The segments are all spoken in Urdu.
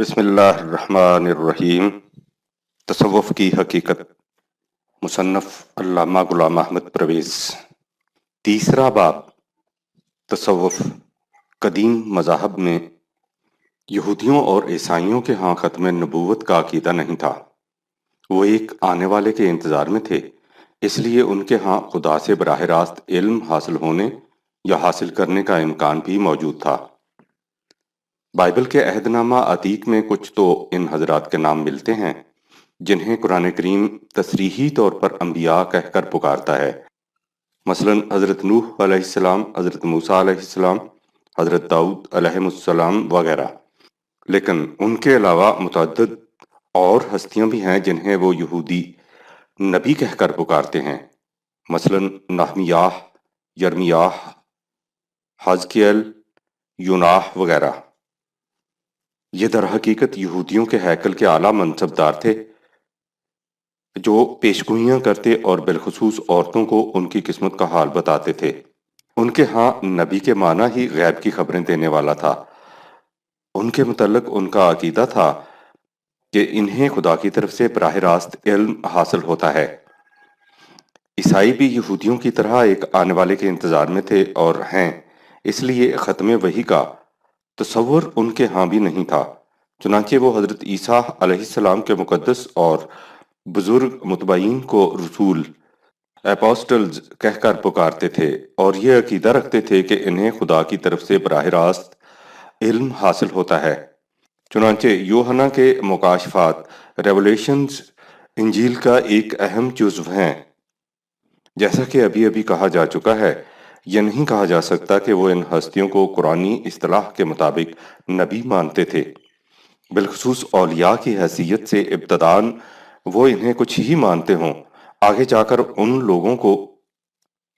بسم اللہ الرحمن الرحیم۔ تصوف کی حقیقت، مصنف علامہ غلام احمد پرویز۔ تیسرا باب، تصوف۔ قدیم مذاہب میں یہودیوں اور عیسائیوں کے ہاں ختم نبوت کا عقیدہ نہیں تھا۔ وہ ایک آنے والے کے انتظار میں تھے، اس لیے ان کے ہاں خدا سے براہ راست علم حاصل ہونے یا حاصل کرنے کا امکان بھی موجود تھا۔ بائبل کے عہد نامہ عتیق میں کچھ تو ان حضرات کے نام ملتے ہیں جنہیں قرآن کریم تصریحی طور پر انبیاء کہہ کر پکارتا ہے، مثلا حضرت نوح علیہ السلام، حضرت موسیٰ علیہ السلام، حضرت داؤد علیہ السلام وغیرہ۔ لیکن ان کے علاوہ متعدد اور ہستیاں بھی ہیں جنہیں وہ یہودی نبی کہہ کر پکارتے ہیں، مثلا نحمیاہ، یرمیاہ، حزقیل، یوناح وغیرہ۔ یہ در حقیقت یہودیوں کے ہیکل کے اعلیٰ منصب دار تھے جو پیشگوئیاں کرتے اور بالخصوص عورتوں کو ان کی قسمت کا حال بتاتے تھے۔ ان کے ہاں نبی کے معنی ہی غیب کی خبریں دینے والا تھا۔ ان کے متعلق ان کا عقیدہ تھا کہ انہیں خدا کی طرف سے براہ راست علم حاصل ہوتا ہے۔ عیسائی بھی یہودیوں کی طرح ایک آنے والے کے انتظار میں تھے اور ہیں، اس لیے ختم وحی کا تصور ان کے ہاں بھی نہیں تھا۔ چنانچہ وہ حضرت عیسیٰ علیہ السلام کے مقدس اور بزرگ متبعین کو رسول، اپوسٹلز کہہ کر پکارتے تھے اور یہ عقیدہ رکھتے تھے کہ انہیں خدا کی طرف سے براہ راست علم حاصل ہوتا ہے۔ چنانچہ یوحنا کے مکاشفات، ریولیشنز، انجیل کا ایک اہم جزو ہیں۔ جیسا کہ ابھی کہا جا چکا ہے، یہ نہیں کہا جا سکتا کہ وہ ان ہستیوں کو قرآنی اصطلاح کے مطابق نبی مانتے تھے، بالخصوص اولیاء کی حیثیت سے ابتداً وہ انہیں کچھ ہی مانتے ہوں۔ آگے جا کر ان لوگوں کو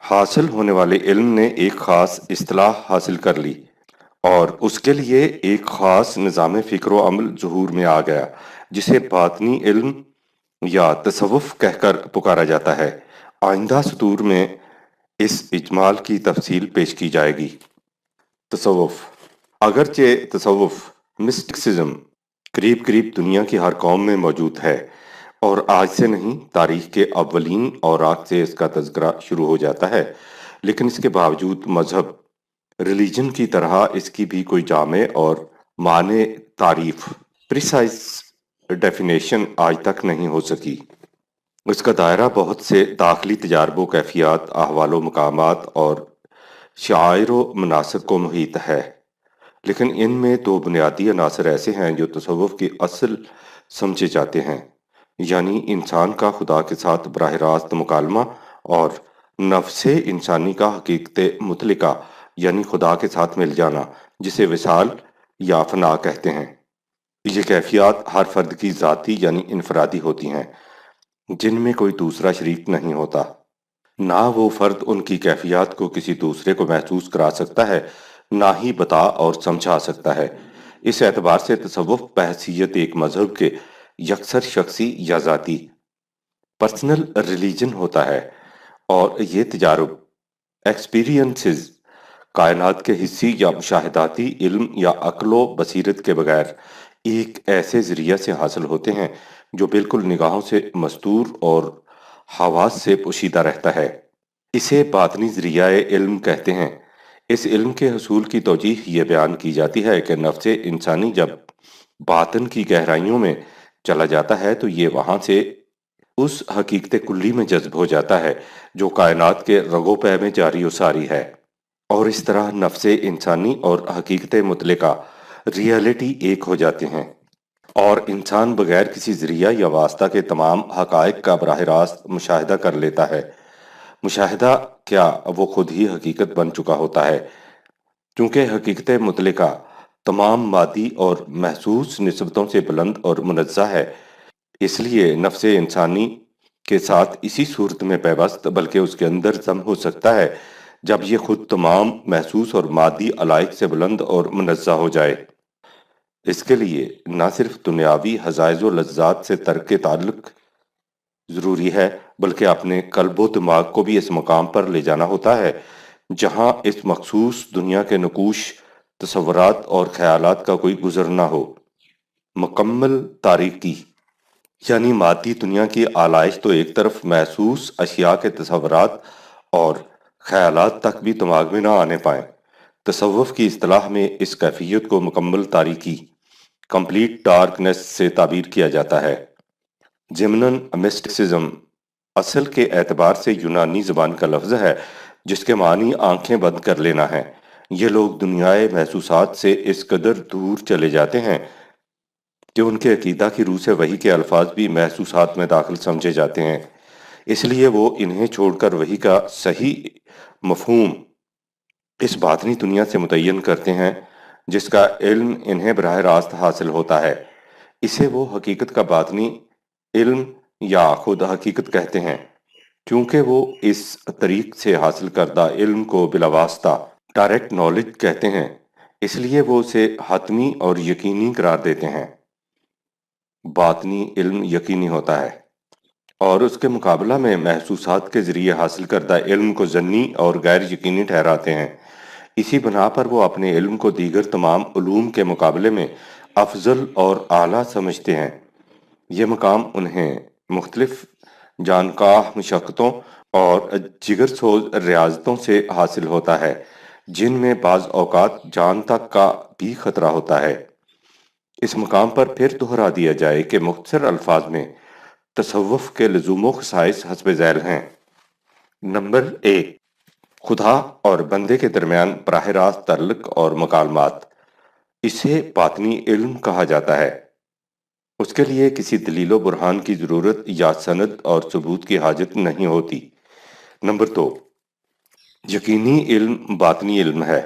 حاصل ہونے والے علم نے ایک خاص اصطلاح حاصل کر لی اور اس کے لیے ایک خاص نظام فکر و عمل ظہور میں آ گیا جسے باطنی علم یا تصوف کہہ کر پکارا جاتا ہے۔ آئندہ سطور میں اس اجمال کی تفصیل پیش کی جائے گی۔ تصوف، اگرچہ تصوف، مسٹکسزم، قریب دنیا کی ہر قوم میں موجود ہے اور آج سے نہیں، تاریخ کے اولین اوراق سے اس کا تذکرہ شروع ہو جاتا ہے، لیکن اس کے باوجود مذہب، ریلیجن کی طرح اس کی بھی کوئی جامع اور معنی تعریف، پریسائز ڈیفینیشن آج تک نہیں ہو سکی۔ اس کا دائرہ بہت سے داخلی تجارب و کیفیات، احوال و مقامات اور شعائر و مناظر کو محیط ہے، لیکن ان میں دو بنیادی عناصر ایسے ہیں جو تصوف کی اصل سمجھے جاتے ہیں، یعنی انسان کا خدا کے ساتھ براہ راست مکالمہ اور نفس انسانی کا حقیقت مطلقہ یعنی خدا کے ساتھ مل جانا، جسے وصال یا فنا کہتے ہیں۔ یہ کیفیات ہر فرد کی ذاتی یعنی انفرادی ہوتی ہیں، جن میں کوئی دوسرا شریک نہیں ہوتا۔ نہ وہ فرد ان کی کیفیات کو کسی دوسرے کو محسوس کرا سکتا ہے، نہ ہی بتا اور سمجھا سکتا ہے۔ اس اعتبار سے تصوف بحیثیت ایک مذہب کے یکسر شخصی یا ذاتی، پرسنل ریلیجن ہوتا ہے، اور یہ تجارب، ایکسپیرینسز، کائنات کے حسی یا مشاہداتی علم یا عقل و بصیرت کے بغیر ایک ایسے ذریعہ سے حاصل ہوتے ہیں جو بالکل نگاہوں سے مستور اور حواس سے پوشیدہ رہتا ہے۔ اسے باطنی ذریعہ علم کہتے ہیں۔ اس علم کے حصول کی توجیہ یہ بیان کی جاتی ہے کہ نفس انسانی جب باطن کی گہرائیوں میں چلا جاتا ہے تو یہ وہاں سے اس حقیقت کلی میں جذب ہو جاتا ہے جو کائنات کے رگ و پے میں جاری و ساری ہے، اور اس طرح نفس انسانی اور حقیقت مطلقہ، ریئلٹی، ایک ہو جاتے ہیں، اور انسان بغیر کسی ذریعہ یا واسطہ کے تمام حقائق کا براہ راست مشاہدہ کر لیتا ہے۔ مشاہدہ کیا، وہ خود ہی حقیقت بن چکا ہوتا ہے، چونکہ حقیقت مطلقہ تمام مادی اور محسوس نسبتوں سے بلند اور منزہ ہے، اس لیے نفس انسانی کے ساتھ اسی صورت میں پیوست بلکہ اس کے اندر ضم ہو سکتا ہے جب یہ خود تمام محسوس اور مادی علائق سے بلند اور منزہ ہو جائے۔ اس کے لیے نہ صرف دنیاوی حظائظ و لذات سے ترک تعلق ضروری ہے بلکہ اپنے قلب و دماغ کو بھی اس مقام پر لے جانا ہوتا ہے جہاں اس مخصوص دنیا کے نقوش، تصورات اور خیالات کا کوئی گزر نہ ہو۔ مکمل تاریکی یعنی مادی دنیا کی آلائش تو ایک طرف، محسوس اشیاء کے تصورات اور خیالات تک بھی دماغ میں نہ آنے پائیں۔ تصوف کی اصطلاح میں اس کیفیت کو مکمل تاریکی، کمپلیٹ ڈارکنیس سے تعبیر کیا جاتا ہے۔ ضمناً مسٹسزم اصل کے اعتبار سے یونانی زبان کا لفظ ہے جس کے معنی آنکھیں بند کر لینا ہے۔ یہ لوگ دنیائے محسوسات سے اس قدر دور چلے جاتے ہیں کہ ان کے عقیدہ کی روح سے وحی کے الفاظ بھی محسوسات میں داخل سمجھے جاتے ہیں، اس لیے وہ انہیں چھوڑ کر وحی کا صحیح مفہوم اس باطنی دنیا سے متعین کرتے ہیں جس کا علم انہیں براہ راست حاصل ہوتا ہے۔ اسے وہ حقیقت کا باطنی علم یا خود حقیقت کہتے ہیں، کیونکہ وہ اس طریق سے حاصل کردہ علم کو بلا واسطہ ڈائریکٹ نالج کہتے ہیں، اس لیے وہ اسے حتمی اور یقینی قرار دیتے ہیں۔ باطنی علم یقینی ہوتا ہے اور اس کے مقابلہ میں محسوسات کے ذریعے حاصل کردہ علم کو ظنی اور غیر یقینی ٹھہراتے ہیں۔ اسی بنا پر وہ اپنے علم کو دیگر تمام علوم کے مقابلے میں افضل اور اعلیٰ سمجھتے ہیں۔ یہ مقام انہیں مختلف جانکاہ مشقتوں اور جگرسوز ریاضتوں سے حاصل ہوتا ہے جن میں بعض اوقات جان تک کا بھی خطرہ ہوتا ہے۔ اس مقام پر پھر دہرا دیا جائے کہ مختصر الفاظ میں تصوف کے لزوم و خصائص حسب ذیل ہیں۔ نمبر 1، خدا اور بندے کے درمیان براہ راست تعلق اور مکالمات، اسے باطنی علم کہا جاتا ہے۔ اس کے لیے کسی دلیل و برہان کی ضرورت یا سند اور ثبوت کی حاجت نہیں ہوتی۔ نمبر 2، یقینی علم باطنی علم ہے،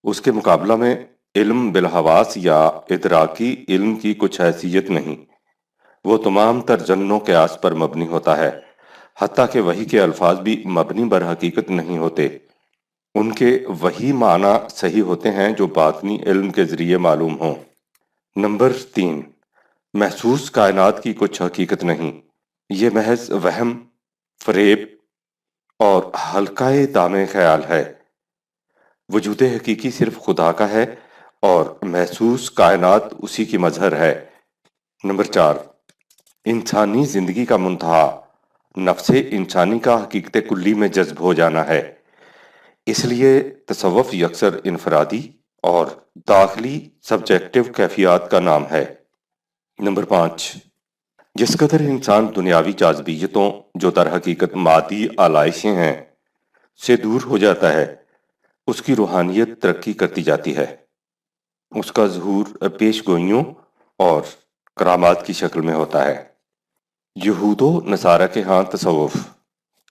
اس کے مقابلہ میں علم بالحواس یا ادراکی علم کی کچھ حیثیت نہیں، وہ تمام تر ظن و قیاس پر مبنی ہوتا ہے، حتیٰ کہ وحی کے الفاظ بھی مبنی بر حقیقت نہیں ہوتے، ان کے وہی معنی صحیح ہوتے ہیں جو باطنی علم کے ذریعے معلوم ہوں۔ نمبر 3، محسوس کائنات کی کچھ حقیقت نہیں، یہ محض وہم، فریب اور حلقہ دام خیال ہے۔ وجود حقیقی صرف خدا کا ہے اور محسوس کائنات اسی کی مظہر ہے۔ نمبر 4، انسانی زندگی کا منتہا نفس انسانی کا حقیقت کلی میں جذب ہو جانا ہے، اس لیے تصوف یکسر انفرادی اور داخلی سبجیکٹو کیفیات کا نام ہے۔ نمبر 5، جس قدر انسان دنیاوی جاذبیتوں جو در حقیقت مادی آلائشیں ہیں سے دور ہو جاتا ہے، اس کی روحانیت ترقی کرتی جاتی ہے، اس کا ظہور پیش گوئیوں اور کرامات کی شکل میں ہوتا ہے۔ یہود و نصارہ کے ہاں تصوف۔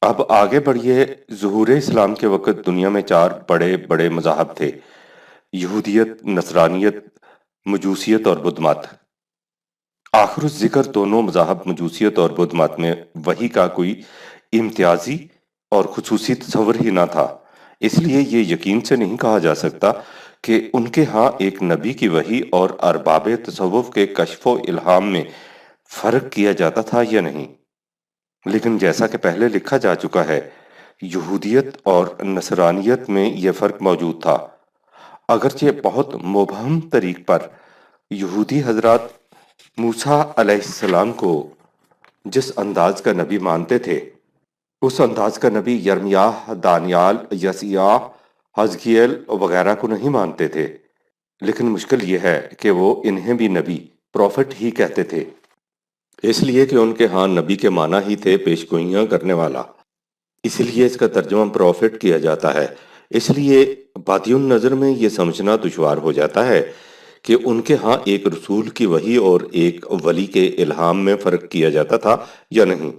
اب آگے بڑھیے۔ ظہور اسلام کے وقت دنیا میں 4 بڑے بڑے مذاہب تھے: یہودیت، نصرانیت، مجوسیت اور بدھ مت۔ آخر الذکر دونوں مذاہب مجوسیت اور بدھ مت میں وحی کا کوئی امتیازی اور خصوصی تصور ہی نہ تھا، اس لیے یہ یقین سے نہیں کہا جا سکتا کہ ان کے ہاں ایک نبی کی وحی اور ارباب تصوف کے کشف و الہام میں فرق کیا جاتا تھا یا نہیں۔ لیکن جیسا کہ پہلے لکھا جا چکا ہے، یہودیت اور نصرانیت میں یہ فرق موجود تھا، اگرچہ بہت مبہم طریق پر۔ یہودی حضرات موسیٰ علیہ السلام کو جس انداز کا نبی مانتے تھے، اس انداز کا نبی یرمیاہ، دانیال، یسیع، حزقییل وغیرہ کو نہیں مانتے تھے۔ لیکن مشکل یہ ہے کہ وہ انہیں بھی نبی، پروفٹ ہی کہتے تھے، اس لیے کہ ان کے ہاں نبی کے معنی ہی تھے پیش گوئیاں کرنے والا، اس لیے اس کا ترجمہ پروفٹ کیا جاتا ہے۔ اس لیے بادی النظر میں یہ سمجھنا دشوار ہو جاتا ہے کہ ان کے ہاں ایک رسول کی وحی اور ایک ولی کے الہام میں فرق کیا جاتا تھا یا نہیں۔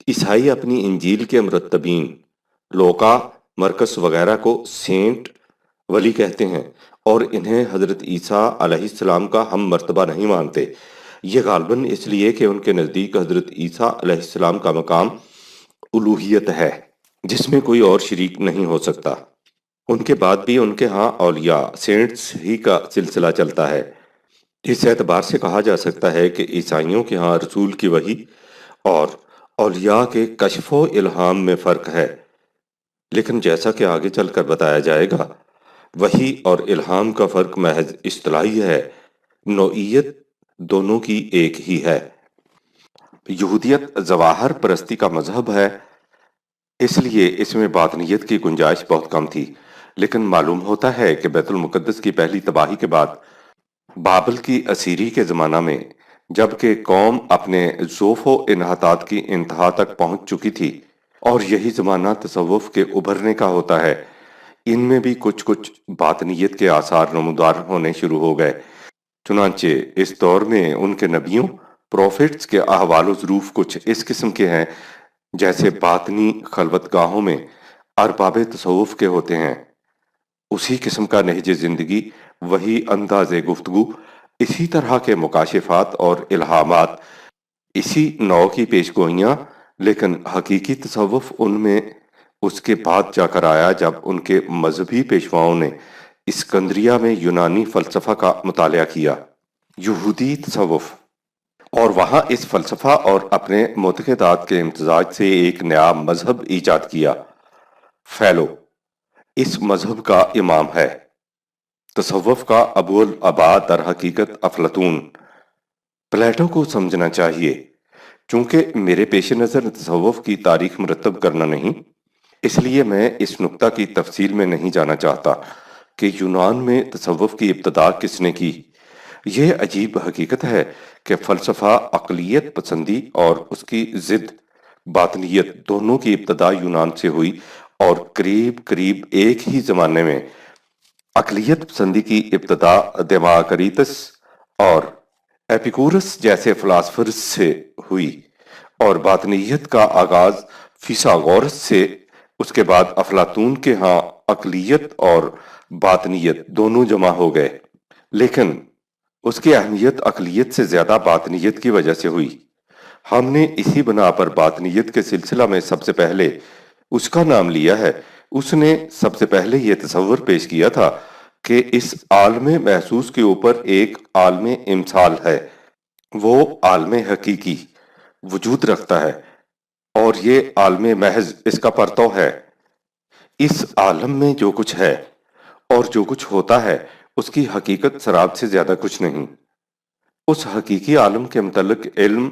عیسائی اپنی انجیل کے مرتبین لوقا، مرکس وغیرہ کو سینٹ، ولی کہتے ہیں اور انہیں حضرت عیسیٰ علیہ السلام کا ہم مرتبہ نہیں مانتے۔ یہ غالباً اس لیے کہ ان کے نزدیک حضرت عیسیٰ علیہ السلام کا مقام الوہیت ہے جس میں کوئی اور شریک نہیں ہو سکتا۔ ان کے بعد بھی ان کے ہاں اولیاء، سینٹس ہی کا سلسلہ چلتا ہے۔ اس اعتبار سے کہا جا سکتا ہے کہ عیسائیوں کے ہاں رسول کی وحی اور اولیاء کے کشف و الہام میں فرق ہے، لیکن جیسا کہ آگے چل کر بتایا جائے گا، وحی اور الہام کا فرق محض اصطلاحی ہے، نوعیت دونوں کی ایک ہی ہے۔ یہودیت ظواہر پرستی کا مذہب ہے، اس لیے اس میں باطنیت کی گنجائش بہت کم تھی، لیکن معلوم ہوتا ہے کہ بیت المقدس کی پہلی تباہی کے بعد بابل کی اسیری کے زمانہ میں، جبکہ قوم اپنے ضعف و انحطاط کی انتہا تک پہنچ چکی تھی، اور یہی زمانہ تصوف کے ابھرنے کا ہوتا ہے، ان میں بھی کچھ باطنیت کے آثار نمودار ہونے شروع ہو گئے۔ چنانچہ اس دور میں ان کے نبیوں پروفیٹس کے احوال و ظروف کچھ اس قسم کے ہیں جیسے باطنی خلوت گاہوں میں ارباب تصوف کے ہوتے ہیں۔ اسی قسم کا نہج زندگی، وہی انداز گفتگو، اسی طرح کے مکاشفات اور الہامات، اسی نوع کی پیشگوئیاں، لیکن حقیقی تصوف ان میں اس کے بعد جا کر آیا جب ان کے مذہبی پیشواؤں نے اسکندریہ میں یونانی فلسفہ کا مطالعہ کیا، یہودی تصوف، اور وہاں اس فلسفہ اور اپنے معتقدات کے امتزاج سے ایک نیا مذہب ایجاد کیا۔ فیلو اس مذہب کا امام ہے۔ تصوف کا ابو الآباء در حقیقت افلاطون۔ پلیٹو کو سمجھنا چاہیے۔ چونکہ میرے پیش نظر تصوف کی تاریخ مرتب کرنا نہیں، اس لیے میں اس نقطہ کی تفصیل میں نہیں جانا چاہتا کہ یونان میں تصوف کی ابتدا کس نے کی۔ یہ عجیب حقیقت ہے کہ فلسفہ عقلیت پسندی اور اس کی ضد باطنیت دونوں کی ابتدا یونان سے ہوئی، اور قریب ایک ہی زمانے میں عقلیت پسندی کی ابتدا دیماکریٹس اور ایپیکورس جیسے فلاسفرز سے ہوئی، اور باطنیت کا آغاز فیثاغورس سے، اس کے بعد افلاطون کے ہاں عقلیت اور باطنیت دونوں جمع ہو گئے، لیکن اس کی اہمیت عقلیت سے زیادہ باطنیت کی وجہ سے ہوئی۔ ہم نے اسی بنا پر باطنیت کے سلسلہ میں سب سے پہلے اس کا نام لیا ہے۔ اس نے سب سے پہلے یہ تصور پیش کیا تھا کہ اس عالم محسوس کے اوپر ایک عالم امثال ہے، وہ عالم حقیقی وجود رکھتا ہے، اور یہ عالم محض اس کا پرتو ہے۔ اس عالم میں جو کچھ ہے اور جو کچھ ہوتا ہے، اس کی حقیقت سراب سے زیادہ کچھ نہیں۔ اس حقیقی عالم کے متعلق علم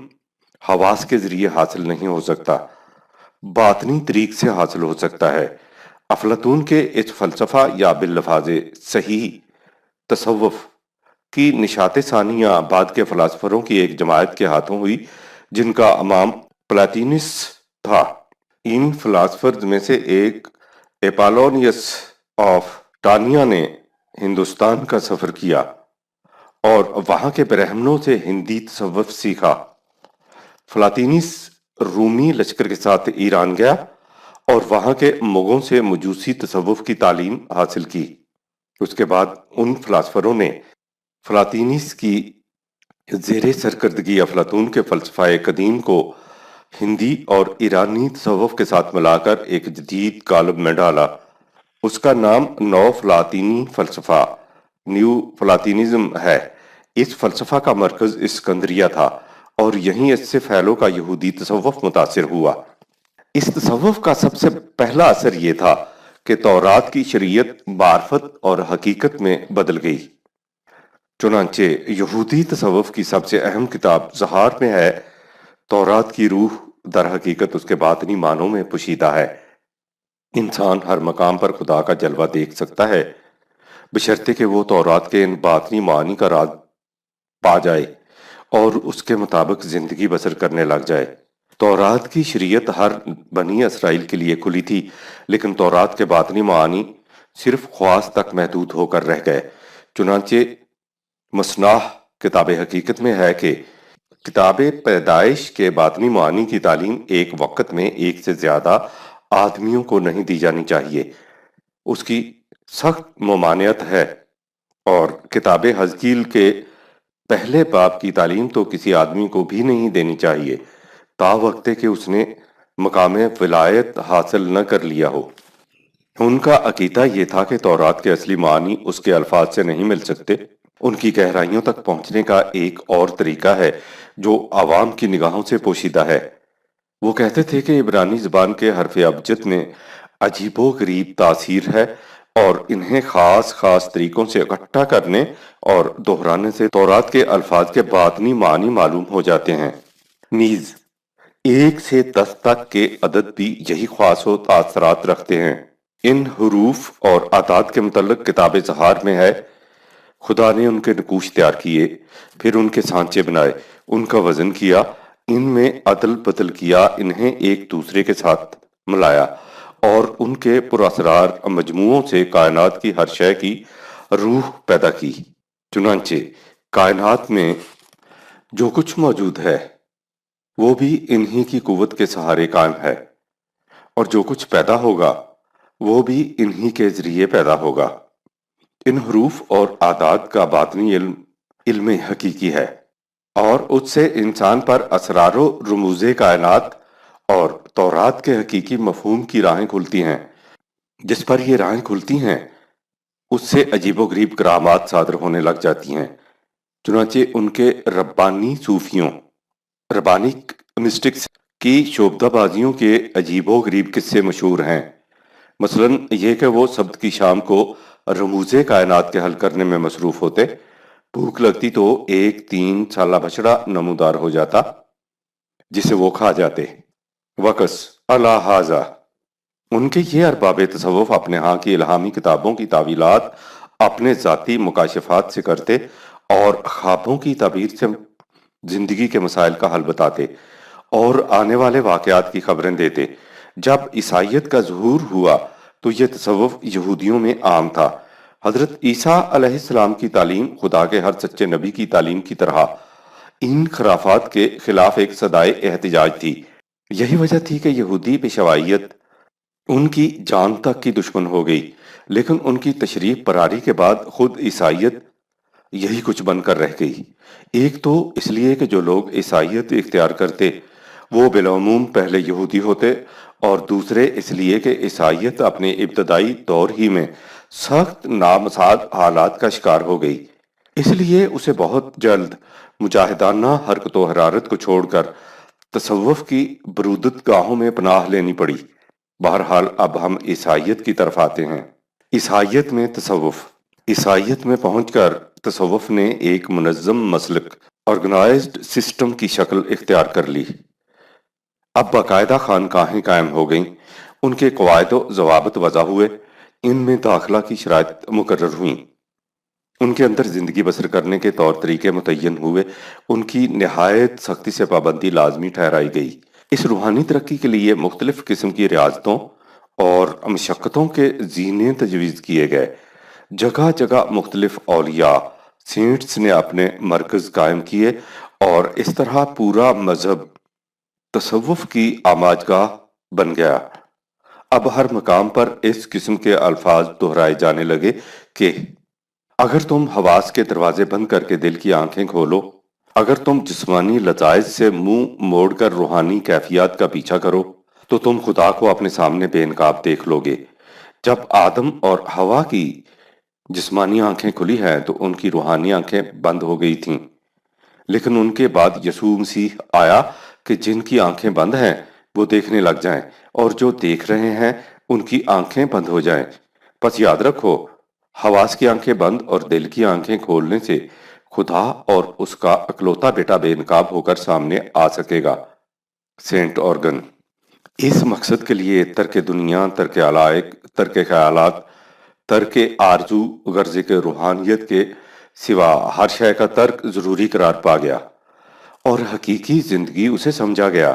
حواس کے ذریعے حاصل نہیں ہو سکتا، باطنی طریق سے حاصل ہو سکتا ہے۔ افلاطون کے اس فلسفہ یا باللفاظ صحیح تصوف کی نشات ثانیہ بعد کے فلاسفروں کی ایک جماعت کے ہاتھوں ہوئی جن کا امام پلاٹینس تھا۔ ان فلاسفرز میں سے ایک ایپالونیس آف ٹانیا نے ہندوستان کا سفر کیا اور وہاں کے برہمنوں سے ہندی تصوف سیکھا۔ پلاٹینس رومی لشکر کے ساتھ ایران گیا اور وہاں کے مغوں سے مجوسی تصوف کی تعلیم حاصل کی۔ اس کے بعد ان فلاسفروں نے پلاٹینس کی زیر سرکردگی افلاطون کے فلسفہ قدیم کو ہندی اور ایرانی تصوف کے ساتھ ملا کر ایک جدید قالب میں ڈالا۔ اس کا نام نو فلاطینی فلسفہ، نیو پلاٹینزم ہے۔ اس فلسفہ کا مرکز اسکندریہ تھا اور یہیں اس سے پھیلو کا یہودی تصوف متاثر ہوا۔ اس تصوف کا سب سے پہلا اثر یہ تھا کہ تورات کی شریعت معرفت اور حقیقت میں بدل گئی۔ چنانچہ یہودی تصوف کی سب سے اہم کتاب ظہار میں ہے، تورات کی روح در حقیقت اس کے باطنی معنوں میں پوشیدہ ہے۔ انسان ہر مقام پر خدا کا جلوہ دیکھ سکتا ہے، بشرطے کہ وہ تورات کے ان باطنی معانی کا راز پا جائے اور اس کے مطابق زندگی بسر کرنے لگ جائے۔ تورات کی شریعت ہر بنی اسرائیل کے لیے کھلی تھی، لیکن تورات کے باطنی معانی صرف خواص تک محدود ہو کر رہ گئے۔ چنانچہ مصناح کتاب حقیقت میں ہے کہ کتاب پیدائش کے باطنی معانی کی تعلیم ایک وقت میں ایک سے زیادہ آدمیوں کو نہیں دی جانی چاہیے، اس کی سخت ممانعت ہے، اور کتاب حزقیل کے پہلے باب کی تعلیم تو کسی آدمی کو بھی نہیں دینی چاہیے تا وقت کہ اس نے مقام ولایت حاصل نہ کر لیا ہو۔ ان کا عقیدہ یہ تھا کہ تورات کے اصلی معنی اس کے الفاظ سے نہیں مل سکتے، ان کی گہرائیوں تک پہنچنے کا ایک اور طریقہ ہے جو عوام کی نگاہوں سے پوشیدہ ہے۔ وہ کہتے تھے کہ عبرانی زبان کے حرف ابجد میں عجیب و غریب تاثیر ہے اور انہیں خاص خاص طریقوں سے اکٹھا کرنے اور دہرانے سے تورات کے الفاظ کے باطنی معنی معلوم ہو جاتے ہیں۔ نیز 1 سے 10 تک کے عدد بھی یہی خواص و تاثرات رکھتے ہیں۔ ان حروف اور اعداد کے متعلق کتاب زہار میں ہے: خدا نے ان کے نقوش تیار کیے، پھر ان کے سانچے بنائے، ان کا وزن کیا، ان میں عدل بدل کیا، انہیں ایک دوسرے کے ساتھ ملایا، اور ان کے پراسرار مجموعوں سے کائنات کی ہر شے کی روح پیدا کی۔ چنانچہ کائنات میں جو کچھ موجود ہے وہ بھی انہی کی قوت کے سہارے قائم ہے، اور جو کچھ پیدا ہوگا وہ بھی انہی کے ذریعے پیدا ہوگا۔ ان حروف اور اعداد کا باطنی علم حقیقی ہے، اور اس سے انسان پر اسرار و رموز کائنات اور تورات کے حقیقی مفہوم کی راہیں کھلتی ہیں۔ جس پر یہ راہیں کھلتی ہیں اس سے عجیب و غریب کرامات صادر ہونے لگ جاتی ہیں۔ چنانچہ ان کے ربانی صوفیوں، ربانک مسٹکس کی شعبدہ بازیوں کے عجیب و غریب قصے مشہور ہیں۔ مثلاً یہ کہ وہ سبت کی شام کو رموز کائنات کے حل کرنے میں مصروف ہوتے، بھوک لگتی تو ایک 3 سالہ بچڑا نمودار ہو جاتا جسے وہ کھا جاتے۔ وقص علی ھذا، ان کے یہ ارباب تصوف اپنے ہاں کی الہامی کتابوں کی تعویلات اپنے ذاتی مکاشفات سے کرتے اور خوابوں کی تعبیر سے زندگی کے مسائل کا حل بتاتے اور آنے والے واقعات کی خبریں دیتے۔ جب عیسائیت کا ظہور ہوا تو یہ تصوف یہودیوں میں عام تھا۔ حضرت عیسیٰ علیہ السلام کی تعلیم خدا کے ہر سچے نبی کی تعلیم کی طرح ان خرافات کے خلاف ایک صدائے احتجاج تھی۔ یہی وجہ تھی کہ یہودی پیشوائیت ان کی جان تک کی دشمن ہو گئی، لیکن ان کی تشریف پراری کے بعد خود عیسائیت یہی کچھ بن کر رہ گئی۔ ایک تو اس لیے کہ جو لوگ عیسائیت اختیار کرتے وہ بالعموم پہلے یہودی ہوتے، اور دوسرے اس لیے کہ عیسائیت اپنے ابتدائی دور ہی میں سخت نامساعد حالات کا شکار ہو گئی، اس لیے اسے بہت جلد مجاہدانہ حرکت و حرارت کو چھوڑ کر تصوف کی برودت گاہوں میں پناہ لینی پڑی۔ بہرحال اب ہم عیسائیت کی طرف آتے ہیں۔ عیسائیت میں تصوف، عیسائیت میں پہنچ کر تصوف نے ایک منظم مسلک، آرگنائزڈ سسٹم کی شکل اختیار کر لی۔ اب باقاعدہ خانقاہیں قائم ہو گئیں، ان کے قواعد و ضوابط وضع ہوئے، ان میں داخلہ کی شرائط مقرر ہوئیں، ان کے اندر زندگی بسر کرنے کے طور طریقے متعین ہوئے، ان کی نہایت سختی سے پابندی لازمی ٹھہرائی گئی۔ اس روحانی ترقی کے لیے مختلف قسم کی ریاضتوں اور مشقتوں کے زینے تجویز کیے گئے۔ جگہ جگہ مختلف اولیاء، سینٹس نے اپنے مرکز قائم کیے، اور اس طرح پورا مذہب تصوف کی آماجگاہ بن گیا۔ اب ہر مقام پر اس قسم کے الفاظ دہرائے جانے لگے کہ اگر تم حواس کے دروازے بند کر کے دل کی آنکھیں کھولو، اگر تم جسمانی لذائذ سے منہ موڑ کر روحانی کیفیات کا پیچھا کرو، تو تم خدا کو اپنے سامنے بے نقاب دیکھ لو گے۔ جب آدم اور حوا کی جسمانی آنکھیں کھلی ہیں تو ان کی روحانی آنکھیں بند ہو گئی تھیں، لیکن ان کے بعد یسوع مسیح آیا کہ جن کی آنکھیں بند ہیں وہ دیکھنے لگ جائیں، اور جو دیکھ رہے ہیں ان کی آنکھیں بند ہو جائیں۔ پس یاد رکھو، حواس کی آنکھیں بند اور دل کی آنکھیں کھولنے سے خدا اور اس کا اکلوتا بیٹا بے نقاب ہو کر سامنے آ سکے گا۔ سینٹ اورگن۔ اس مقصد کے لیے ترک دنیا، ترک علائق، ترک خیالات، ترک آرزو غرض کے روحانیت کے سوا ہر شے کا ترک ضروری قرار پا گیا، اور حقیقی زندگی اسے سمجھا گیا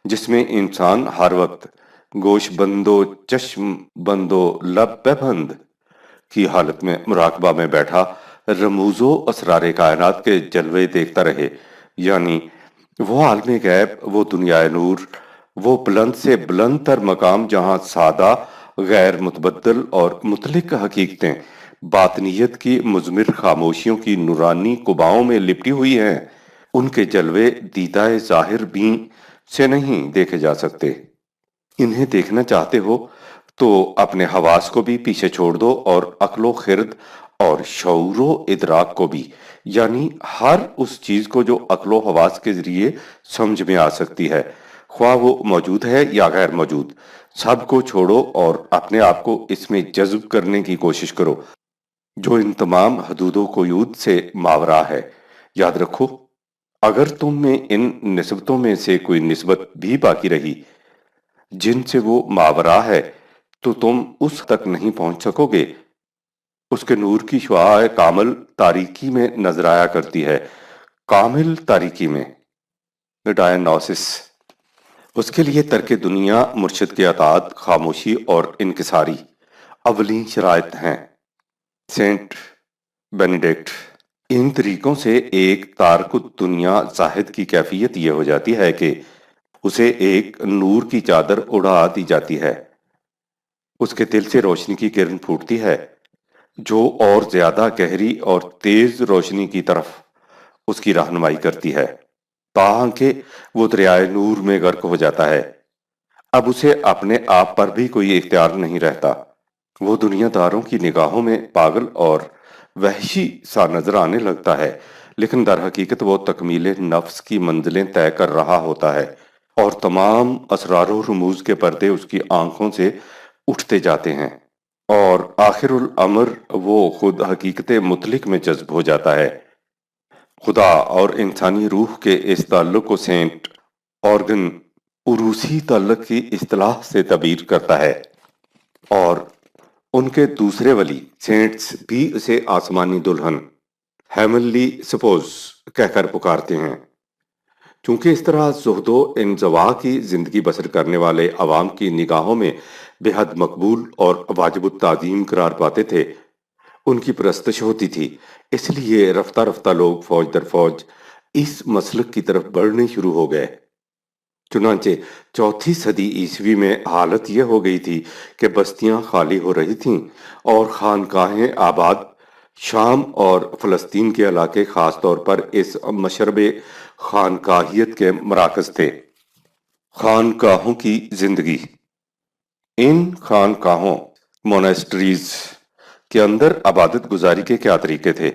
جس میں انسان ہر وقت گوش بندو چشم بندو لب بند کی حالت میں مراقبہ میں بیٹھا رموز و اسرار کائنات کے جلوے دیکھتا رہے، یعنی وہ عالم غیب، وہ دنیا نور، وہ بلند سے بلند تر مقام جہاں سادہ، غیر متبدل اور مطلق حقیقتیں باطنیت کی مضمر خاموشیوں کی نورانی قباؤں میں لپٹی ہوئی ہیں۔ ان کے جلوے دیدہ ظاہر بین سے نہیں دیکھے جا سکتے۔ انہیں دیکھنا چاہتے ہو تو اپنے حواس کو بھی پیچھے چھوڑ دو، اور عقل و خرد اور شعور و ادراک کو بھی، یعنی ہر اس چیز کو جو عقل و حواس کے ذریعے سمجھ میں آ سکتی ہے۔ خواہ وہ موجود ہے یا غیر موجود، سب کو چھوڑو اور اپنے آپ کو اس میں جذب کرنے کی کوشش کرو جو ان تمام حدود و قیود سے ماورا ہے۔ یاد رکھو، اگر تم میں ان نسبتوں میں سے کوئی نسبت بھی باقی رہی جن سے وہ ماورا ہے تو تم اس تک نہیں پہنچ سکو گے۔ اس کے نور کی شعاع کامل تاریکی میں نظر آیا کرتی ہے، کامل تاریکی میں، ڈائنوسس۔ اس کے لیے ترک دنیا، مرشد کی اطاعت، خاموشی اور انکساری اولین شرائط ہیں۔ سینٹ بینیڈکٹ: ان طریقوں سے ایک تارک دنیا زاہد کی کیفیت یہ ہو جاتی ہے کہ اسے ایک نور کی چادر اڑا دی جاتی ہے، اس کے دل سے روشنی کی کرن پھوٹتی ہے جو اور زیادہ گہری اور تیز روشنی کی طرف اس کی رہنمائی کرتی ہے، تاکہ وہ دریائے نور میں غرق ہو جاتا ہے۔ اب اسے اپنے آپ پر بھی کوئی اختیار نہیں رہتا، وہ دنیا داروں کی نگاہوں میں پاگل اور وحشی سا نظر آنے لگتا ہے، لیکن در حقیقت وہ تکمیل نفس کی منزلیں طے کر رہا ہوتا ہے، اور تمام اسرار و رموز کے پردے اس کی آنکھوں سے اٹھتے جاتے ہیں، اور آخر الامر وہ خود حقیقت مطلق میں جذب ہو جاتا ہے۔ خدا اور انسانی روح کے اس تعلق کو سینٹ آرگن عروسی تعلق کی اصطلاح سے تعبیر کرتا ہے، اور ان کے دوسرے ولی سینٹس بھی اسے آسمانی دلہن، ہیمنلی سپوز کہہ کر پکارتے ہیں۔ چونکہ اس طرح زہد و انزوا کی زندگی بسر کرنے والے عوام کی نگاہوں میں بے حد مقبول اور واجب التعظیم قرار پاتے تھے، ان کی پرستش ہوتی تھی، اس لیے رفتہ رفتہ لوگ فوج در فوج اس مسلک کی طرف بڑھنے شروع ہو گئے۔ چنانچہ چوتھی صدی عیسوی میں حالت یہ ہو گئی تھی کہ بستیاں خالی ہو رہی تھیں اور خانقاہیں آباد۔ شام اور فلسطین کے علاقے خاص طور پر اس مشرب خانقاہیت کے مراکز تھے۔ خانقاہوں کی زندگی: ان خانقاہوں موناسٹریز کے اندر عبادت گزاری کے کیا طریقے تھے؟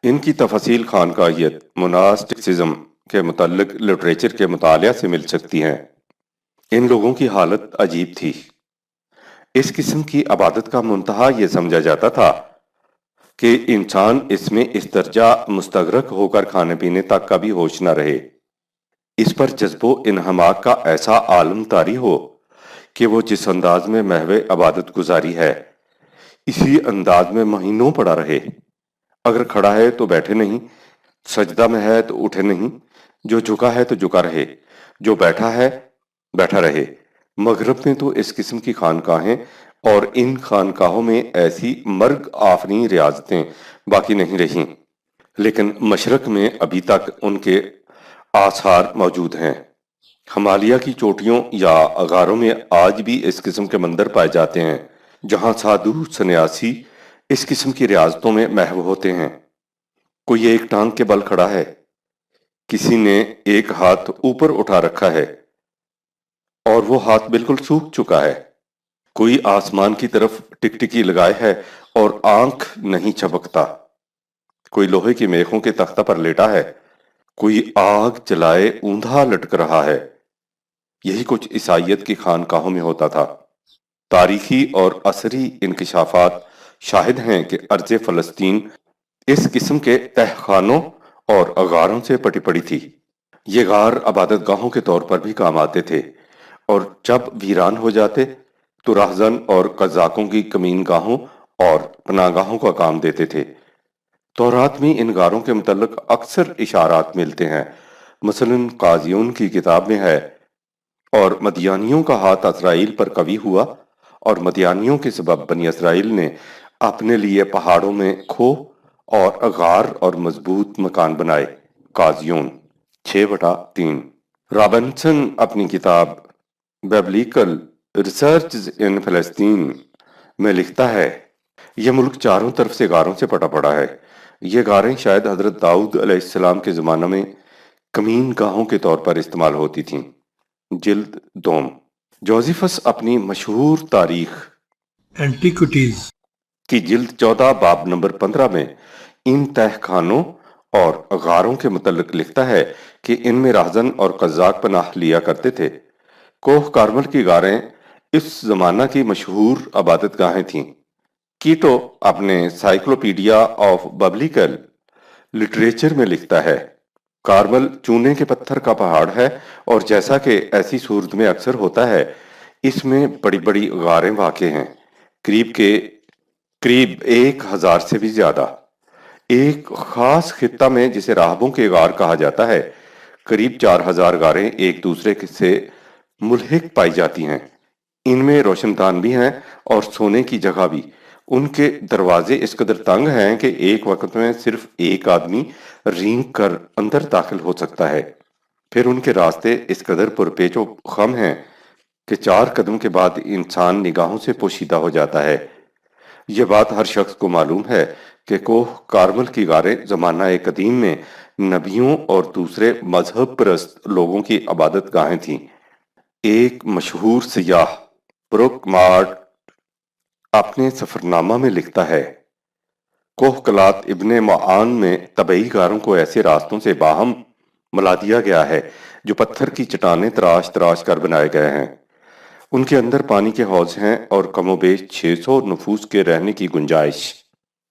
ان کی تفاصیل خانقاہیت موناسٹکسزم کے متعلق لٹریچر کے مطالعہ سے مل سکتی ہیں۔ ان لوگوں کی حالت عجیب تھی۔ اس قسم کی عبادت کا منتہا یہ سمجھا جاتا تھا کہ انسان اس میں اس درجہ مستغرق ہو کر کھانے پینے تک کا بھی ہوش نہ رہے، اس پر جذب و انہماک کا ایسا عالم طاری ہو کہ وہ جس انداز میں محو عبادت گزاری ہے اسی انداز میں مہینوں پڑا رہے۔ اگر کھڑا ہے تو بیٹھے نہیں، سجدہ میں ہے تو اٹھے نہیں، جو جھکا ہے تو جھکا رہے، جو بیٹھا ہے بیٹھا رہے۔ مغرب میں تو اس قسم کی خانقاہیں اور ان خانقاہوں میں ایسی مرگ آفریں ریاضتیں باقی نہیں رہیں، لیکن مشرق میں ابھی تک ان کے آثار موجود ہیں۔ ہمالیہ کی چوٹیوں یا غاروں میں آج بھی اس قسم کے مندر پائے جاتے ہیں جہاں سادھو سنیاسی اس قسم کی ریاضتوں میں محو ہوتے ہیں۔ کوئی ایک ٹانگ کے بل کھڑا ہے، کسی نے ایک ہاتھ اوپر اٹھا رکھا ہے اور وہ ہاتھ بالکل سوکھ چکا ہے، کوئی آسمان کی طرف ٹکٹکی لگائے ہے اور آنکھ نہیں چھپکتا، کوئی لوہے کی میخوں کے تختہ پر لیٹا ہے، کوئی آگ جلائے اوندھا لٹک رہا ہے۔ یہی کچھ عیسائیت کی خانقاہوں میں ہوتا تھا۔ تاریخی اور عصری انکشافات شاہد ہیں کہ ارض فلسطین اس قسم کے تہخانوں اور غاروں سے پٹی پڑی تھی۔ یہ غار عبادت گاہوں کے طور پر بھی کام آتے تھے، اور جب ویران ہو جاتے تو راہزن اور قزاقوں کی کمین گاہوں اور پناہ گاہوں کا کام دیتے تھے۔ تورات میں ان غاروں کے متعلق اکثر اشارات ملتے ہیں، مثلاً قاضیون کی کتاب میں ہے، اور مدیانیوں کا ہاتھ اسرائیل پر قوی ہوا اور مدیانیوں کے سبب بنی اسرائیل نے اپنے لیے پہاڑوں میں کھوہ اور غار اور مضبوط مکان بنائے۔ قاضیون 6/3۔ رابنسن اپنی کتاب بیبلیکل ریسرچز ان فلسطین میں لکھتا ہے، یہ ملک چاروں طرف سے غاروں سے پٹا پڑا ہے۔ یہ غاریں شاید حضرت داؤد علیہ السلام کے زمانہ میں کمین گاہوں کے طور پر استعمال ہوتی تھیں۔ جلد 2۔ جوزیفس اپنی مشہور تاریخ اینٹیکوٹیز کی جلد 14 باب نمبر 15 میں ان تہ خانوں اور غاروں کے متعلق لکھتا ہے کہ ان میں راہزن اور قزاق پناہ لیا کرتے تھے۔ کوہ کارمل کی غاریں اس زمانہ کی مشہور عبادت گاہیں تھیں۔ کیٹو اپنے سائیکلوپیڈیا آف ببلیکل لٹریچر میں لکھتا ہے، کارمل چونے کے پتھر کا پہاڑ ہے، اور جیسا کہ ایسی صورت میں اکثر ہوتا ہے، اس میں بڑی بڑی غاریں واقع ہیں، قریب 1000 سے بھی زیادہ۔ ایک خاص خطہ میں جسے راہبوں کے غار کہا جاتا ہے، قریب 4000 غاریں ایک دوسرے سے ملحق پائی جاتی ہیں۔ ان میں روشن دان بھی ہیں اور سونے کی جگہ بھی۔ ان کے دروازے اس قدر تنگ ہیں کہ ایک وقت میں صرف ایک آدمی رینگ کر اندر داخل ہو سکتا ہے۔ پھر ان کے راستے اس قدر پرپیچ و خم ہیں کہ 4 قدم کے بعد انسان نگاہوں سے پوشیدہ ہو جاتا ہے۔ یہ بات ہر شخص کو معلوم ہے کہ کوہ کارمل کی غاریں زمانہ قدیم میں نبیوں اور دوسرے مذہب پرست لوگوں کی عبادت گاہیں تھیں۔ ایک مشہور سیاح بروک مارٹ اپنے سفرنامہ میں لکھتا ہے، کوہ قلات ابن معان میں طبعی غاروں کو ایسے راستوں سے باہم ملا دیا گیا ہے جو پتھر کی چٹانیں تراش تراش کر بنائے گئے ہیں۔ ان کے اندر پانی کے حوض ہیں اور کم و بیش 600 نفوس کے رہنے کی گنجائش۔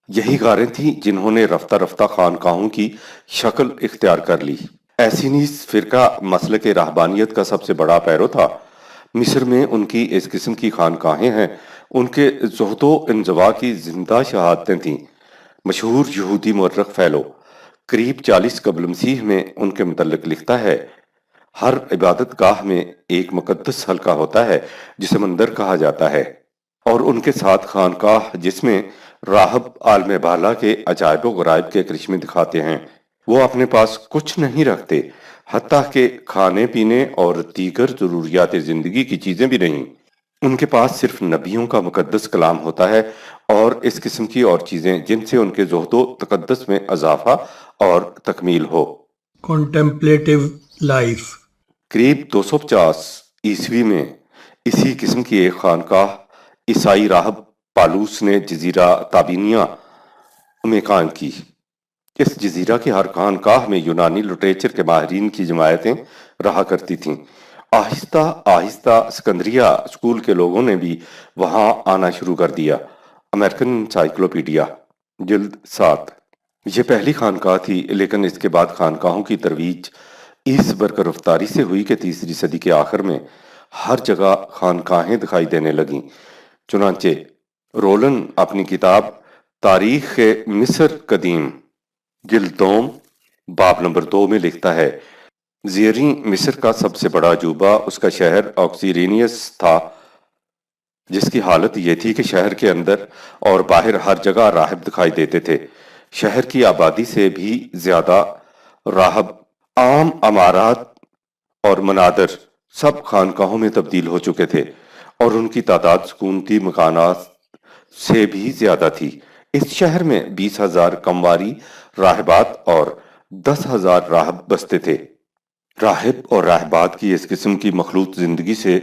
یہی غاریں تھیں جنہوں نے رفتہ رفتہ خانقاہوں کی شکل اختیار کر لی۔ ایسی نیز فرقہ مسلک رہبانیت کا سب سے بڑا پیرو تھا۔ مصر میں ان کی اس قسم کی خانقاہیں ہیں۔ ان کے زہد و انزوا کی زندہ شہادتیں تھیں۔ مشہور یہودی مورخ فیلو قریب 40 قبل مسیح میں ان کے متعلق لکھتا ہے، ہر عبادت گاہ میں ایک مقدس حلقہ ہوتا ہے جسے مندر کہا جاتا ہے، اور ان کے ساتھ خانقاہ جس میں راہب عالم بالا کے عجائب و غرائب کے کرشمے دکھاتے ہیں۔ وہ اپنے پاس کچھ نہیں رکھتے، حتیٰ کہ کھانے پینے اور دیگر ضروریات زندگی کی چیزیں بھی نہیں۔ ان کے پاس صرف نبیوں کا مقدس کلام ہوتا ہے اور اس قسم کی اور چیزیں جن سے ان کے زہد و تقدس میں اضافہ اور تکمیل ہو۔ Contemplative life. قریب 250 عیسوی میں اسی قسم کی ایک خانقاہ عیسائی راہب پالوس نے جزیرہ تابینیا میں قائم کی۔ اس جزیرہ کی ہر خانقاہ میں یونانی لٹریچر کے ماہرین کی جماعتیں رہا کرتی تھیں۔ آہستہ آہستہ سکندریہ اسکول کے لوگوں نے بھی وہاں آنا شروع کر دیا۔ امریکن انسائیکلوپیڈیا جلد 7۔ یہ پہلی خانقاہ تھی، لیکن اس کے بعد خانقاہوں کی ترویج اس برقرار رفتاری سے ہوئی کہ 3 صدی کے آخر میں ہر جگہ خانقاہیں دکھائی دینے لگیں۔ چنانچہ رولن اپنی کتاب تاریخ مصر قدیم جلد 2 باب نمبر 2 میں لکھتا ہے، زیریں مصر کا سب سے بڑا عجوبہ اس کا شہر آکسیرینیس تھا، جس کی حالت یہ تھی کہ شہر کے اندر اور باہر ہر جگہ راہب دکھائی دیتے تھے۔ شہر کی آبادی سے بھی زیادہ راہب، عام عمارات اور منادر سب خانقاہوں میں تبدیل ہو چکے تھے، اور ان کی تعداد سکونتی مکانات سے بھی زیادہ تھی۔ اس شہر میں 20,000 کمواری راہبات اور 10,000 راہب بستے تھے۔ راہب اور راہبات کی اس قسم کی مخلوط زندگی سے،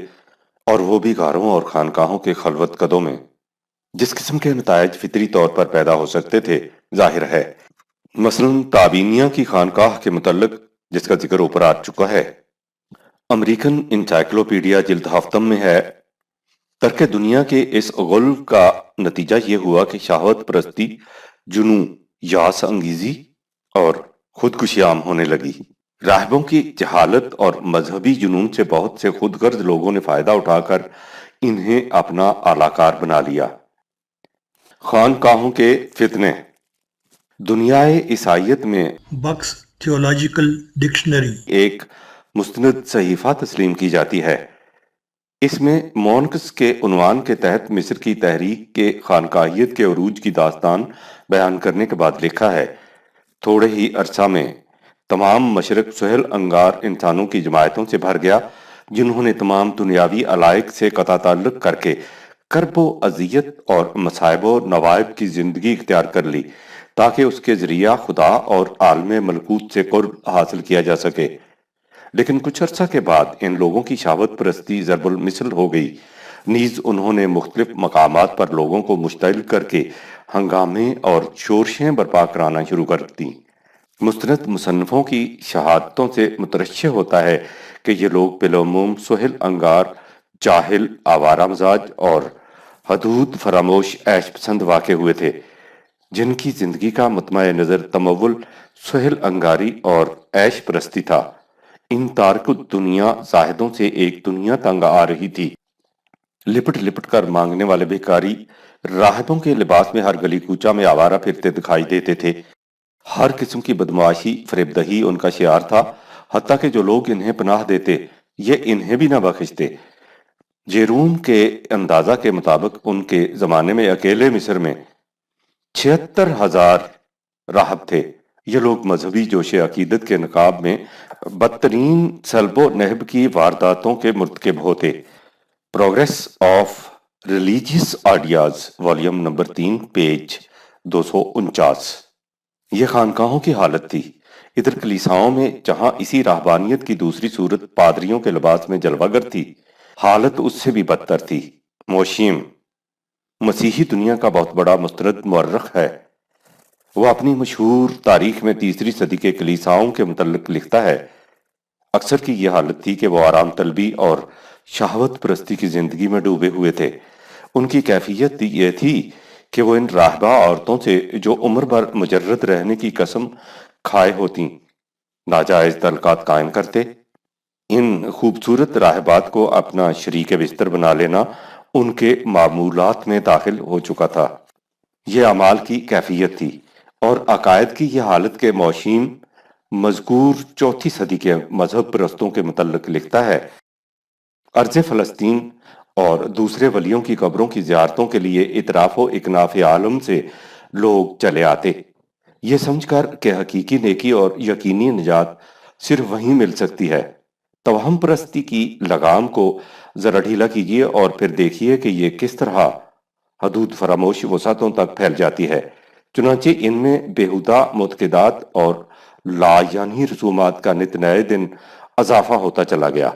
اور وہ بھی غاروں اور خانقاہوں کے خلوت قدوں میں، جس قسم کے نتائج فطری طور پر پیدا ہو سکتے تھے، ظاہر ہے۔ مثلاً تابینیا کی خانقاہ کے متعلق جس کا ذکر اوپر آ چکا ہے، امریکن انسائیکلوپیڈیا جلد 7 میں ہے، ترک دنیا کے اس غلو کا نتیجہ یہ ہوا کہ شہوت پرستی، جنون، یاس انگیزی اور خودکشی عام ہونے لگی۔ راہبوں کی جہالت اور مذہبی جنون سے بہت سے خود غرض لوگوں نے فائدہ اٹھا کر انہیں اپنا اعلی کار بنا لیا۔ خانقاہوں کے فتنے۔ دنیائے عیسائیت میں Buck's Theological Dictionary. ایک مستند صحیفہ تسلیم کی جاتی ہے۔ اس میں مونکس کے عنوان کے تحت مصر کی تحریک کے خانقاہیت کے عروج کی داستان بیان کرنے کے بعد لکھا ہے، تھوڑے ہی عرصہ میں تمام مشرق سہل انگار انسانوں کی جماعتوں سے بھر گیا، جنہوں نے تمام دنیاوی علائق سے قطع تعلق کر کے کرب و اذیت اور مصائب و نوائب کی زندگی اختیار کر لی، تاکہ اس کے ذریعہ خدا اور عالم ملکوت سے قرب حاصل کیا جا سکے۔ لیکن کچھ عرصہ کے بعد ان لوگوں کی شہوت پرستی ضرب المثل ہو گئی، نیز انہوں نے مختلف مقامات پر لوگوں کو مشتعل کر کے ہنگامے اور شورشیں برپا کرانا شروع کر دیں۔ مستند مصنفوں کی شہادتوں سے مترشح ہوتا ہے کہ یہ لوگ بالعموم سہل انگار، جاہل، آوارہ مزاج اور حدود فراموش عیش پسند واقع ہوئے تھے، جن کی زندگی کا مطمع نظر تمول، سہل انگاری اور عیش پرستی تھا۔ ان تارک دنیا زاہدوں سے ایک دنیا تنگ آ رہی تھی۔ لپٹ لپٹ کر مانگنے والے بھکاری راہبوں کے لباس میں ہر گلی کوچہ میں آوارہ پھرتے دکھائی دیتے تھے۔ ہر قسم کی بدمعاشی، فریب دہی ان کا شعار تھا، حتیٰ کہ جو لوگ انہیں پناہ دیتے یہ انہیں بھی نہ بخشتے۔ جیروم کے اندازہ کے مطابق ان کے زمانے میں اکیلے مصر میں 76,000 راہب تھے۔ یہ لوگ مذہبی جوش عقیدت کے نقاب میں بدترین سلب و نہب کی وارداتوں کے مرتکب ہوتے۔ Progress of religious ideas, volume number 3، page 249۔ یہ خانقاہوں کی حالت تھی۔ ادھر کلیساؤں میں جہاں اسی راہبانیت کی دوسری صورت پادریوں کے لباس میں جلوہ گر تھی، حالت اس سے بھی بدتر تھی۔ موشیم مسیحی دنیا کا بہت بڑا مستند مورخ ہے۔ وہ اپنی مشہور تاریخ میں تیسری صدی کے کلیساؤں کے متعلق لکھتا ہے، اکثر کی یہ حالت تھی کہ وہ آرام طلبی اور شہوت پرستی کی زندگی میں ڈوبے ہوئے تھے۔ ان کی کیفیت یہ تھی کہ وہ ان راہبہ عورتوں سے جو عمر بھر مجرد رہنے کی قسم کھائے ہوتی ناجائز تعلقات قائم کرتے۔ ان خوبصورت راہبات کو اپنا شریک بستر بنا لینا ان کے معمولات میں داخل ہو چکا تھا۔ یہ اعمال کی کیفیت تھی، اور عقائد کی یہ حالت کے موشیم مذکور چوتھی صدی کے مذہب پرستوں کے متعلق لکھتا ہے، ارض فلسطین اور دوسرے ولیوں کی قبروں کی زیارتوں کے لیے اطراف و اکناف عالم سے لوگ چلے آتے، یہ سمجھ کر کہ حقیقی نیکی اور یقینی نجات صرف وہیں مل سکتی ہے۔ توہم پرستی کی لگام کو ذرا ڈھیلا کیجیے اور پھر دیکھیے کہ یہ کس طرح حدود فراموش وسعتوں تک پھیل جاتی ہے۔ چنانچہ ان میں بیہودہ معتقدات اور لا یعنی رسومات کا نت نئے دن اضافہ ہوتا چلا گیا۔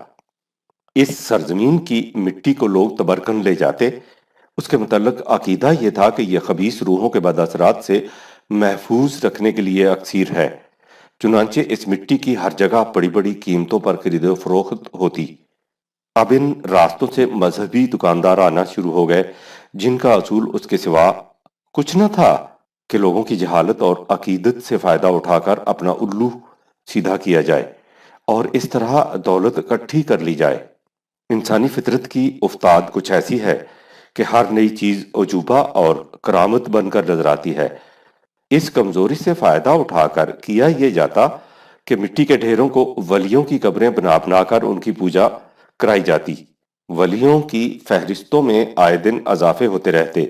اس سرزمین کی مٹی کو لوگ تبرکن لے جاتے۔ اس کے متعلق عقیدہ یہ تھا کہ یہ خبیث روحوں کے بد اثرات سے محفوظ رکھنے کے لیے اکسیر ہے، چنانچہ اس مٹی کی ہر جگہ بڑی بڑی قیمتوں پر خرید و فروخت ہوتی۔ اب ان راستوں سے مذہبی دکاندار آنا شروع ہو گئے، جن کا اصول اس کے سوا کچھ نہ تھا کہ لوگوں کی جہالت اور عقیدت سے فائدہ اٹھا کر اپنا الو سیدھا کیا جائے اور اس طرح دولت اکٹھی کر لی جائے۔ انسانی فطرت کی افتاد کچھ ایسی ہے کہ ہر نئی چیز عجوبہ اور کرامت بن کر نظر آتی ہے۔ اس کمزوری سے فائدہ اٹھا کر کیا یہ جاتا کہ مٹی کے ڈھیروں کو ولیوں کی قبریں بنا بنا کر ان کی پوجا کرائی جاتی۔ ولیوں کی فہرستوں میں آئے دن اضافے ہوتے رہتے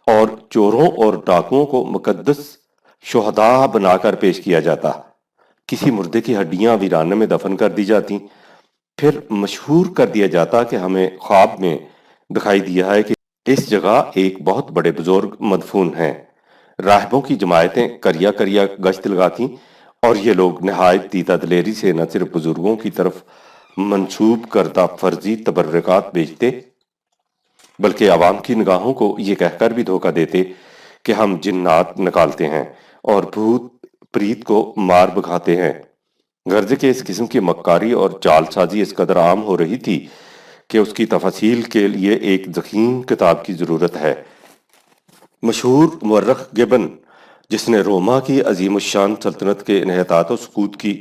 اور چوروں اور ڈاکوؤں کو مقدس شہداء بنا کر پیش کیا جاتا۔ کسی مردے کی ہڈیاں ویرانے میں دفن کر دی جاتی، پھر مشہور کر دیا جاتا کہ ہمیں خواب میں دکھائی دیا ہے کہ اس جگہ ایک بہت بڑے بزرگ مدفون ہیں۔ راہبوں کی جماعتیں کریا کریا گشت لگاتیں اور یہ لوگ نہایت دیدہ دلیری سے نہ صرف بزرگوں کی طرف منسوب کردہ فرضی تبرکات بیچتے، بلکہ عوام کی نگاہوں کو یہ کہہ کر بھی دھوکہ دیتے کہ ہم جنات نکالتے ہیں اور بھوت پریت کو مار بکھاتے ہیں۔ غرض کہ اس قسم کی مکاری اور جال سازی اس قدر عام ہو رہی تھی کہ اس کی تفصیل کے لیے ایک ضخیم کتاب کی ضرورت ہے۔ مشہور مورخ گبن، جس نے روما کی عظیم الشان سلطنت کے انحطاط و سقوط کی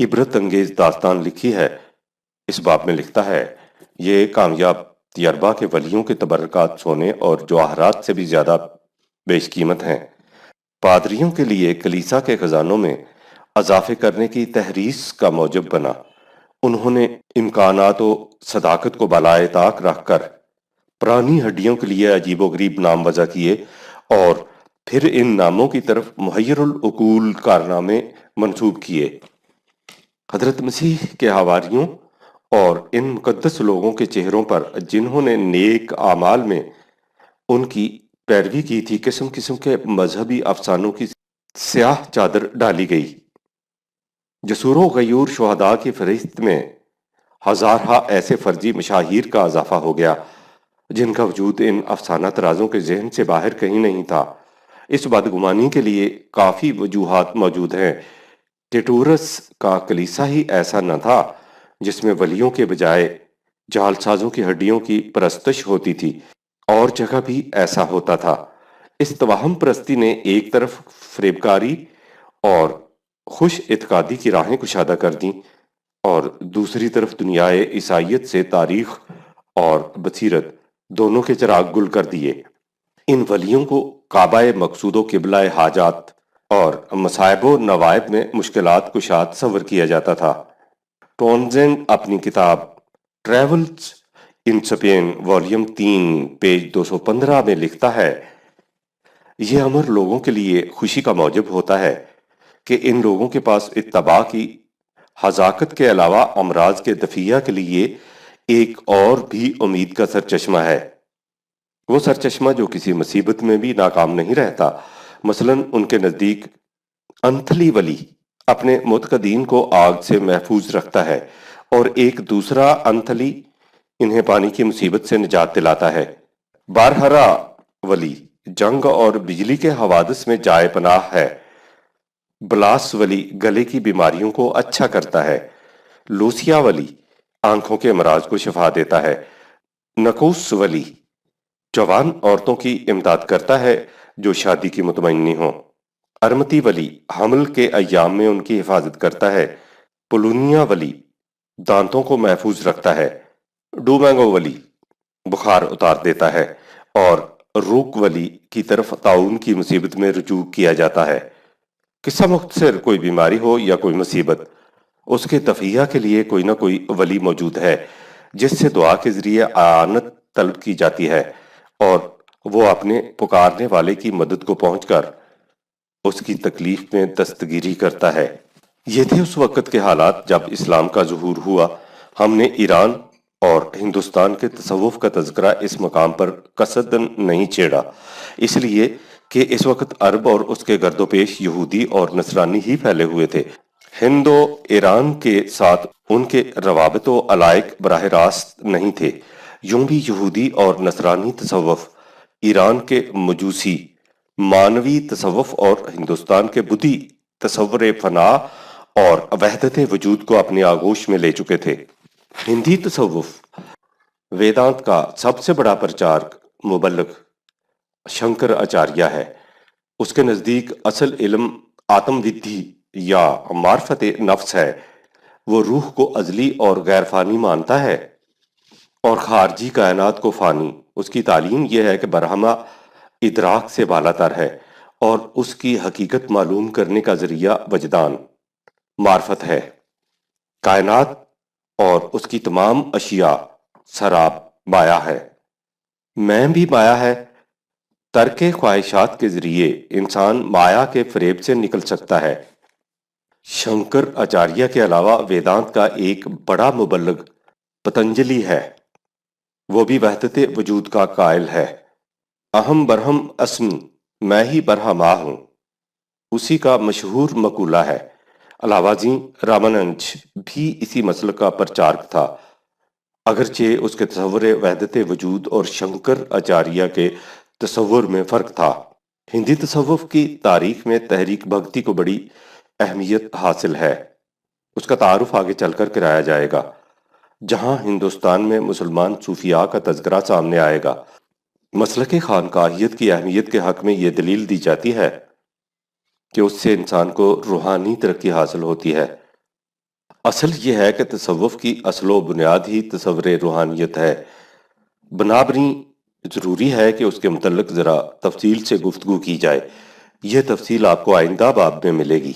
عبرت انگیز داستان لکھی ہے، اس باب میں لکھتا ہے، یہ کامیاب تجربہ کے ولیوں کے تبرکات سونے اور جواہرات سے بھی زیادہ بیش قیمت ہیں۔ پادریوں کے لیے کلیسا کے خزانوں میں اضافے کرنے کی تحریص کا موجب بنا۔ انہوں نے امکانات و صداقت کو بالائے طاق رکھ کر پرانی ہڈیوں کے لیے عجیب و غریب نام وضع کیے اور پھر ان ناموں کی طرف محیر العقول کارنامے منسوب کیے۔ حضرت مسیح کے حواریوں اور ان مقدس لوگوں کے چہروں پر جنہوں نے نیک اعمال میں ان کی پیروی کی تھی قسم قسم کے مذہبی افسانوں کی سیاہ چادر ڈالی گئی۔ جسور و غیور شہداء کی فہرست میں ہزارہا ایسے فرضی مشاہیر کا اضافہ ہو گیا جن کا وجود ان افسانہ ترازوں کے ذہن سے باہر کہیں نہیں تھا۔ اس بدگمانی کے لیے کافی وجوہات موجود ہیں ٹیٹورس کا کلیسا ہی ایسا نہ تھا جس میں ولیوں کے بجائے جعل سازوں کی ہڈیوں کی پرستش ہوتی تھی، اور جگہ بھی ایسا ہوتا تھا۔ اس توہم پرستی نے ایک طرف فریبکاری اور خوش اعتقادی کی راہیں کشادہ کر دیں، اور دوسری طرف دنیائے عیسائیت سے تاریخ اور بصیرت دونوں کے چراغ گل کر دیے۔ ان ولیوں کو کعبہ مقصود و قبلہ حاجات اور مصائب و نوائب میں مشکلات کشا تصور کیا جاتا تھا۔ ٹونزینڈ اپنی کتاب travels in Spain volume 3 page 215 میں لکھتا ہے، یہ امر لوگوں کے لیے خوشی کا موجب ہوتا ہے کہ ان لوگوں کے پاس اتباع کی حذاقت کے علاوہ امراض کے دفیہ کے لیے ایک اور بھی امید کا سرچشمہ ہے۔ وہ سرچشمہ جو کسی مصیبت میں بھی ناکام نہیں رہتا۔ مثلاً ان کے نزدیک انتھلی ولی اپنے متقدین کو آگ سے محفوظ رکھتا ہے، اور ایک دوسرا انتھلی انہیں پانی کی مصیبت سے نجات دلاتا ہے۔ بارہرا ولی جنگ اور بجلی کے حوادث میں جائے پناہ ہے۔ بلاس ولی گلے کی بیماریوں کو اچھا کرتا ہے۔ لوسیا ولی آنکھوں کے امراض کو شفا دیتا ہے۔ نکوس ولی جوان عورتوں کی امداد کرتا ہے جو شادی کی مطمئنی ہوں۔ ارمتی ولی حمل کے ایام میں ان کی حفاظت کرتا ہے۔ پولونیا ولی دانتوں کو محفوظ رکھتا ہے۔ ڈومینگو ولی بخار اتار دیتا ہے، اور روک ولی کی طرف تعاون کی مصیبت میں رجوع کیا جاتا ہے۔ قصہ مختصر، کوئی بیماری ہو یا کوئی مصیبت، اس کے دفیہ کے لیے کوئی نہ کوئی ولی موجود ہے جس سے دعا کے ذریعے اعانت طلب کی جاتی ہے، اور وہ اپنے پکارنے والے کی مدد کو پہنچ کر اس کی تکلیف میں دستگیری کرتا ہے۔ یہ تھے اس وقت کے حالات جب اسلام کا ظہور ہوا۔ ہم نے ایران اور ہندوستان کے تصوف کا تذکرہ اس مقام پر قصداً نہیں چھیڑا، اس لیے کہ اس وقت عرب اور اس کے گرد و پیش یہودی اور نصرانی ہی پھیلے ہوئے تھے۔ ہند و ایران کے ساتھ ان کے روابط و علائق براہ راست نہیں تھے۔ یوں بھی یہودی اور نصرانی تصوف، ایران کے مجوسی مانوی تصوف اور ہندوستان کے بدھی تصور فنا اور وحدت وجود کو اپنی آغوش میں لے چکے تھے۔ ہندی تصوف ویدانت کا سب سے بڑا پرچارک مبلغ شنکر آچاریہ ہے۔ اس کے نزدیک اصل علم آتم ودھی یا معرفت نفس ہے۔ وہ روح کو ازلی اور غیر فانی مانتا ہے اور خارجی کائنات کو فانی۔ اس کی تعلیم یہ ہے کہ برہمہ ادراک سے بالاتر ہے، اور اس کی حقیقت معلوم کرنے کا ذریعہ وجدان معرفت ہے۔ کائنات اور اس کی تمام اشیاء سراب مایا ہے۔ میں بھی مایا ہے۔ ترک خواہشات کے ذریعے انسان مایا کے فریب سے نکل سکتا ہے۔ شنکر آچاریہ کے علاوہ ویدانت کا ایک بڑا مبلغ پتنجلی ہے۔ وہ بھی وحدت وجود کا قائل ہے۔ اہم برہم اسمی، میں ہی برہما ہوں، اسی کا مشہور مقولہ ہے۔ علاوہ ازیں راماننج بھی اسی مسلک کا پرچارک تھا، اگرچہ اس کے تصور وحدت وجود اور شنکر آچاریہ کے تصور میں فرق تھا۔ ہندی تصوف کی تاریخ میں تحریک بھکتی کو بڑی اہمیت حاصل ہے۔ اس کا تعارف آگے چل کر کرایا جائے گا، جہاں ہندوستان میں مسلمان صوفیاء کا تذکرہ سامنے آئے گا۔ مسلک خانقاہیت کی اہمیت کے حق میں یہ دلیل دی جاتی ہے کہ اس سے انسان کو روحانی ترقی حاصل ہوتی ہے۔ اصل یہ ہے کہ تصوف کی اصل و بنیاد ہی تصور روحانیت ہے۔ بنابراً ضروری ہے کہ اس کے متعلق ذرا تفصیل سے گفتگو کی جائے۔ یہ تفصیل آپ کو آئندہ باب میں ملے گی۔